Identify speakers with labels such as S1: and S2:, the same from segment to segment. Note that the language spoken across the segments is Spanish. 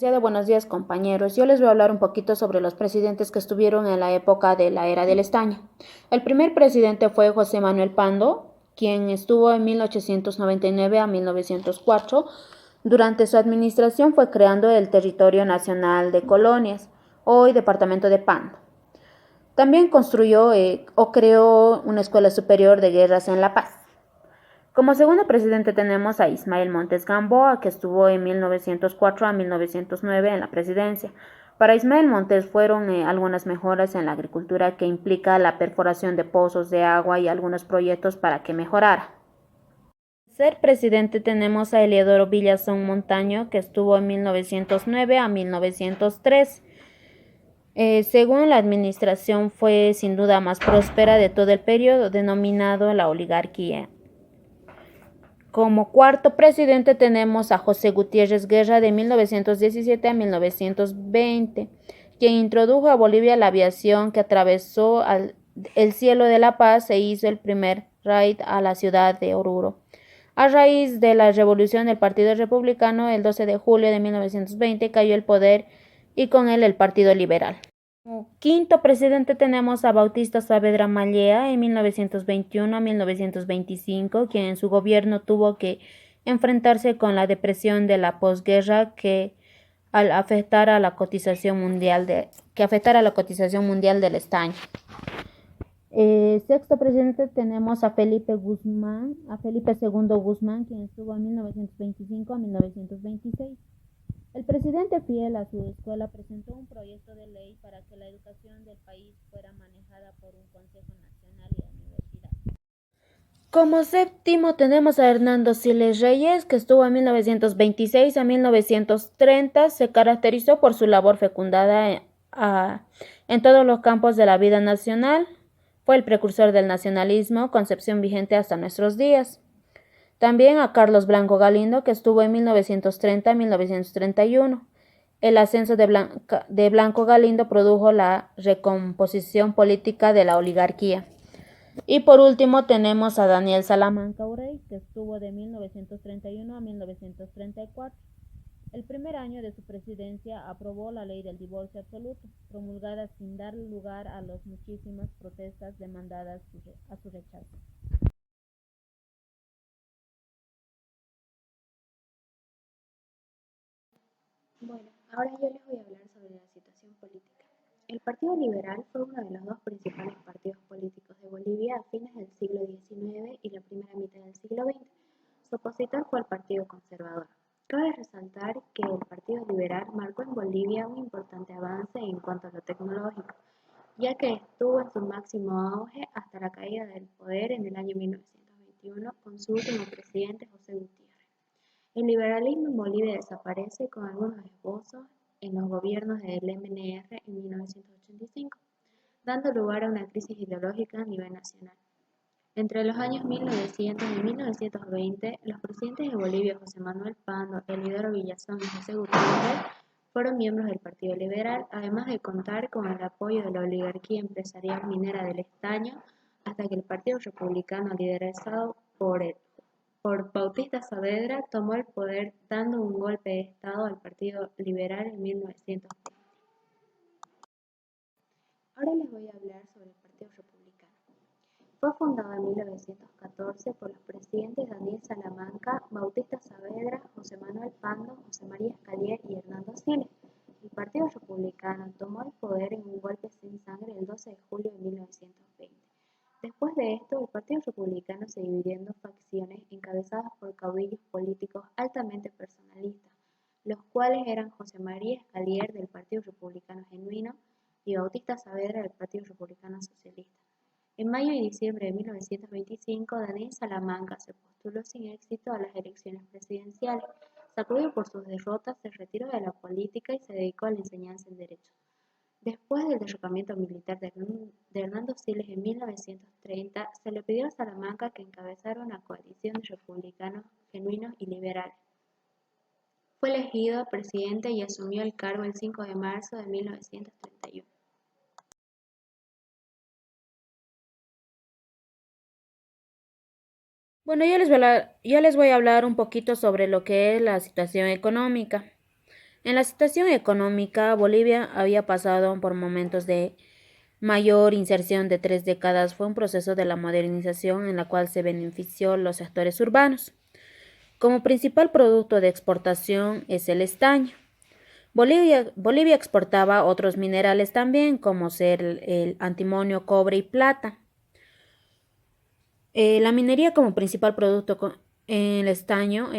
S1: Buenos días, compañeros. Yo les voy a hablar un poquito sobre los presidentes que estuvieron en la época de la era del estaño. El primer presidente fue José Manuel Pando, quien estuvo en 1899 a 1904. Durante su administración fue creando el Territorio Nacional de Colonias, hoy Departamento de Pando. También construyó o creó una escuela superior de guerras en La Paz. Como segundo presidente tenemos a Ismael Montes Gamboa, que estuvo en 1904 a 1909 en la presidencia. Para Ismael Montes fueron algunas mejoras en la agricultura que implica la perforación de pozos de agua y algunos proyectos para que mejorara. Ser presidente tenemos a Eliodoro Villazón Montaño, que estuvo en 1909 a 1903. Según la administración fue sin duda más próspera de todo el periodo, denominado la oligarquía. Como cuarto presidente tenemos a José Gutiérrez Guerra de 1917 a 1920, quien introdujo a Bolivia la aviación que atravesó el cielo de La Paz e hizo el primer raid a la ciudad de Oruro. A raíz de la revolución del Partido Republicano, el 12 de julio de 1920 cayó el poder y con él el Partido Liberal. Como quinto presidente tenemos a Bautista Saavedra Mallea en 1921 a 1925, quien en su gobierno tuvo que enfrentarse con la depresión de la posguerra al afectar a la cotización mundial del estaño. Sexto presidente tenemos a Felipe Guzmán, a Felipe II Guzmán, quien estuvo en 1925 a 1926. El presidente, fiel a su escuela, presentó un proyecto de ley para que la educación del país fuera manejada por un Consejo Nacional y Universidad. Como séptimo tenemos a Hernando Siles Reyes, que estuvo en 1926 a 1930. Se caracterizó por su labor fecundada en todos los campos de la vida nacional. Fue el precursor del nacionalismo, concepción vigente hasta nuestros días. También a Carlos Blanco Galindo, que estuvo en 1930 a 1931. El ascenso de Blanco Galindo produjo la recomposición política de la oligarquía. Y por último tenemos a Daniel Salamanca Urey, que estuvo de 1931 a 1934. El primer año de su presidencia aprobó la ley del divorcio absoluto, promulgada sin dar lugar a las muchísimas protestas demandadas a su rechazo.
S2: Bueno, ahora yo les voy a hablar sobre la situación política. El Partido Liberal fue uno de los dos principales partidos políticos de Bolivia a fines del siglo XIX y la primera mitad del siglo XX. Su opositor fue el Partido Conservador. Cabe resaltar que el Partido Liberal marcó en Bolivia un importante avance en cuanto a lo tecnológico, ya que estuvo en su máximo auge hasta la caída del poder en el año 1921 con su último presidente José Gutiérrez. El liberalismo en Bolivia desaparece con algunos esbozos en los gobiernos del MNR en 1985, dando lugar a una crisis ideológica a nivel nacional. Entre los años 1900 y 1920, los presidentes de Bolivia, José Manuel Pando, Eliodoro Villazón y José Gutiérrez, fueron miembros del Partido Liberal, además de contar con el apoyo de la oligarquía empresarial minera del estaño, hasta que el Partido Republicano, liderazado por Bautista Saavedra, tomó el poder dando un golpe de Estado al Partido Liberal en 1920. Ahora les voy a hablar sobre el Partido Republicano. Fue fundado en 1914 por los presidentes Daniel Salamanca, Bautista Saavedra, José Manuel Pando, José María Escalier y Hernando Siles. El Partido Republicano tomó el poder en un golpe sin sangre el 12 de julio de 1920. Después de esto, el Partido Republicano se dividió en dos facciones encabezadas por caudillos políticos altamente personalistas, los cuales eran José María Escalier del Partido Republicano Genuino y Bautista Saavedra del Partido Republicano Socialista. En mayo y diciembre de 1925, Daniel Salamanca se postuló sin éxito a las elecciones presidenciales. Sacudido por sus derrotas, se retiró de la política y se dedicó a la enseñanza en Derecho. Después del derrocamiento militar de Hernando Siles en 1930, se le pidió a Salamanca que encabezara una coalición de republicanos genuinos y liberales. Fue elegido presidente y asumió el cargo el 5 de marzo de 1931.
S1: Bueno, yo les voy a hablar un poquito sobre lo que es la situación económica. En la situación económica, Bolivia había pasado por momentos de mayor inserción de 3 décadas. Fue un proceso de la modernización en la cual se benefició los sectores urbanos. Como principal producto de exportación es el estaño. Bolivia exportaba otros minerales también, como ser el antimonio, cobre y plata. La minería como principal producto en el estaño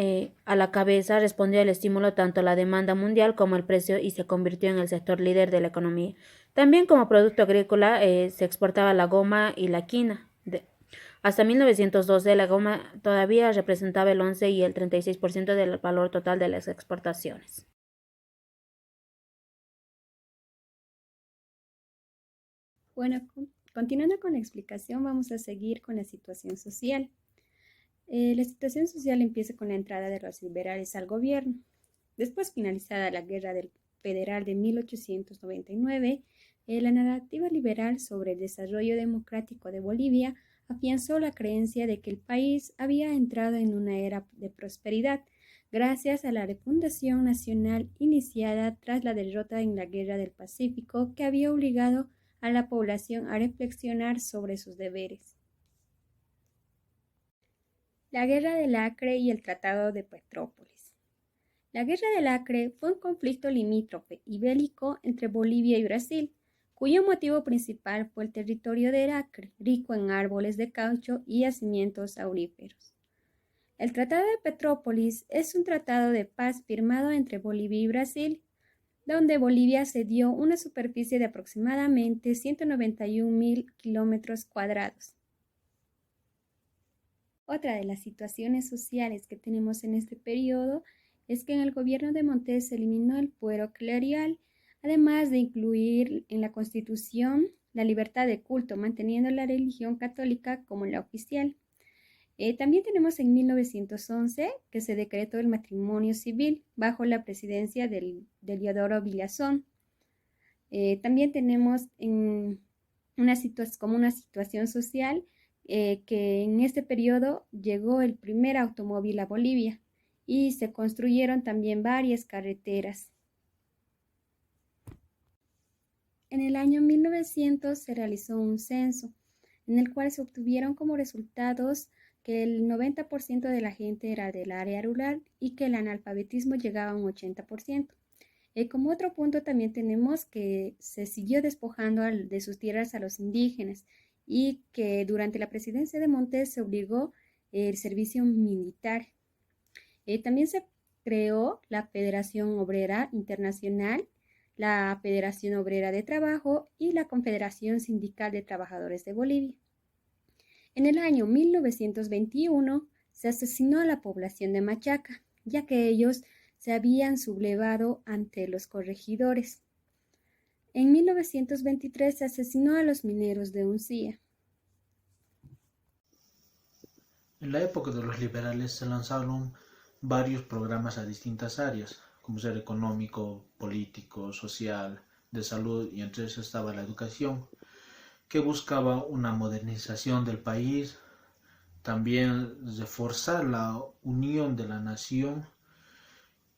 S1: a la cabeza respondió al estímulo tanto a la demanda mundial como el precio y se convirtió en el sector líder de la economía. También como producto agrícola se exportaba la goma y la quina. Hasta 1912 la goma todavía representaba el 11 y el 36% del valor total de las exportaciones.
S2: Bueno, continuando con la explicación, vamos a seguir con la situación social. La situación social empieza con la entrada de los liberales al gobierno. Después, finalizada la Guerra del Federal de 1899, la narrativa liberal sobre el desarrollo democrático de Bolivia afianzó la creencia de que el país había entrado en una era de prosperidad gracias a la refundación nacional iniciada tras la derrota en la Guerra del Pacífico que había obligado a la población a reflexionar sobre sus deberes. La Guerra del Acre y el Tratado de Petrópolis. La Guerra del Acre fue un conflicto limítrofe y bélico entre Bolivia y Brasil, cuyo motivo principal fue el territorio del Acre, rico en árboles de caucho y yacimientos auríferos. El Tratado de Petrópolis es un tratado de paz firmado entre Bolivia y Brasil, donde Bolivia cedió una superficie de aproximadamente 191.000 kilómetros cuadrados. Otra de las situaciones sociales que tenemos en este periodo es que en el gobierno de Montes se eliminó el fuero clerical, además de incluir en la Constitución la libertad de culto, manteniendo la religión católica como la oficial. También tenemos en 1911 que se decretó el matrimonio civil bajo la presidencia de Diodoro Villazón. También tenemos como una situación social que en este periodo llegó el primer automóvil a Bolivia y se construyeron también varias carreteras. En el año 1900 se realizó un censo en el cual se obtuvieron como resultados que el 90% de la gente era del área rural y que el analfabetismo llegaba a un 80%. Como otro punto también tenemos que se siguió despojando de sus tierras a los indígenas y que durante la presidencia de Montes se obligó el servicio militar. También se creó la Federación Obrera Internacional, la Federación Obrera de Trabajo y la Confederación Sindical de Trabajadores de Bolivia. En el año 1921 se asesinó a la población de Machaca, ya que ellos se habían sublevado ante los corregidores. En 1923 se asesinó a los mineros de Uncía.
S3: En la época de los liberales se lanzaron varios programas a distintas áreas, como ser económico, político, social, de salud, y entre eso estaba la educación, que buscaba una modernización del país, también reforzar la unión de la nación,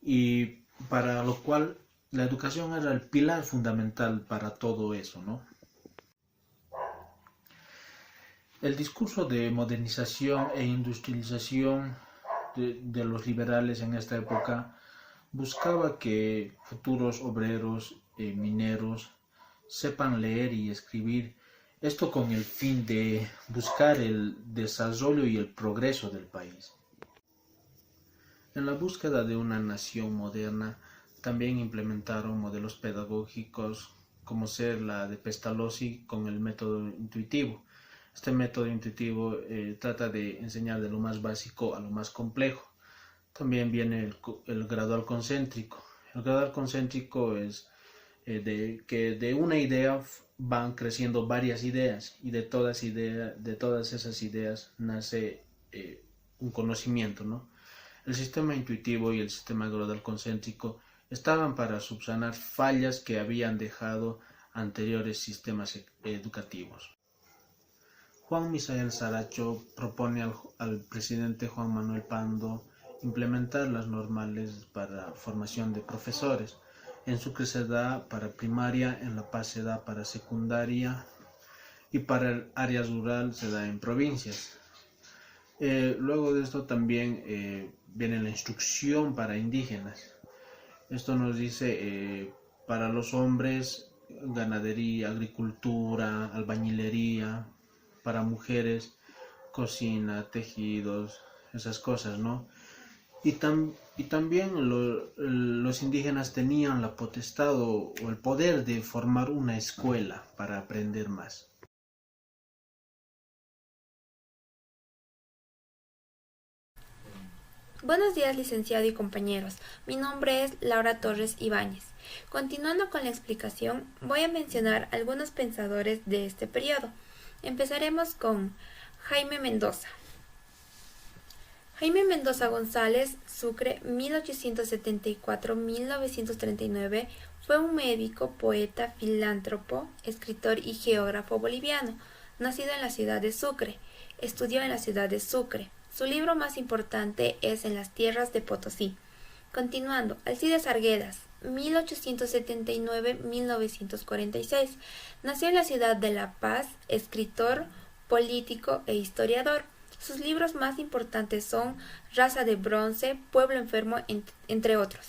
S3: y para lo cual la educación era el pilar fundamental para todo eso, ¿no? El discurso de modernización e industrialización de los liberales en esta época buscaba que futuros obreros mineros sepan leer y escribir, esto con el fin de buscar el desarrollo y el progreso del país. En la búsqueda de una nación moderna, también implementaron modelos pedagógicos como ser la de Pestalozzi con el método intuitivo. Este método intuitivo trata de enseñar de lo más básico a lo más complejo. También viene el gradual concéntrico. El gradual concéntrico es que de una idea van creciendo varias ideas y de todas esas ideas nace un conocimiento, ¿no? El sistema intuitivo y el sistema gradual concéntrico estaban para subsanar fallas que habían dejado anteriores sistemas educativos. Juan Misael Saracho propone al presidente Juan Manuel Pando implementar las normales para formación de profesores. En Sucre se da para primaria, en La Paz se da para secundaria y para el área rural se da en provincias. Luego de esto también viene la instrucción para indígenas. Esto nos dice para los hombres ganadería, agricultura, albañilería, para mujeres cocina, tejidos, esas cosas, ¿no? Y también los indígenas tenían la potestad o el poder de formar una escuela para aprender más.
S4: Buenos días, licenciado y compañeros. Mi nombre es Laura Torres Ibáñez. Continuando con la explicación, voy a mencionar algunos pensadores de este periodo. Empezaremos con Jaime Mendoza. Jaime Mendoza González, Sucre, 1874-1939, fue un médico, poeta, filántropo, escritor y geógrafo boliviano, nacido en la ciudad de Sucre. Estudió en la ciudad de Sucre. Su libro más importante es En las tierras de Potosí. Continuando, Alcides Arguedas, 1879-1946, nació en la ciudad de La Paz, escritor, político e historiador. Sus libros más importantes son Raza de Bronce, Pueblo Enfermo, entre otros.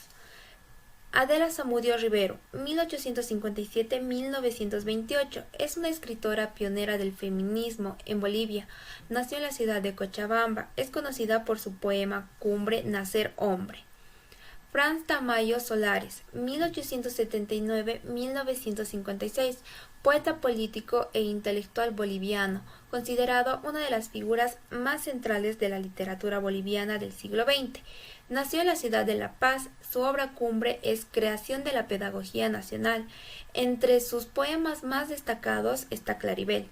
S4: Adela Zamudio Rivero, 1857-1928, es una escritora pionera del feminismo en Bolivia. Nació en la ciudad de Cochabamba. Es conocida por su poema Cumbre, Nacer Hombre. Franz Tamayo Solares, 1879-1956, poeta político e intelectual boliviano, considerado una de las figuras más centrales de la literatura boliviana del siglo XX. Nació en la ciudad de La Paz. Su obra cumbre es Creación de la Pedagogía Nacional. Entre sus poemas más destacados está Claribel.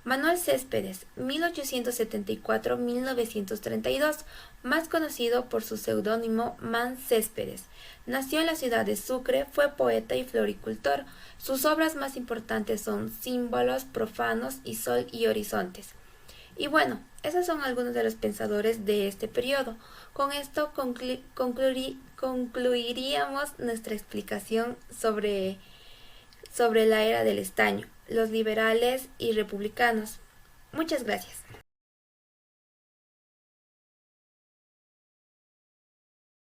S4: Manuel Céspedes, 1874-1932, más conocido por su seudónimo Man Céspedes. Nació en la ciudad de Sucre, fue poeta y floricultor. Sus obras más importantes son Símbolos, Profanos y Sol y Horizontes. Y bueno, esos son algunos de los pensadores de este periodo. Con esto concluiríamos nuestra explicación sobre la era del estaño, los liberales y republicanos. Muchas gracias.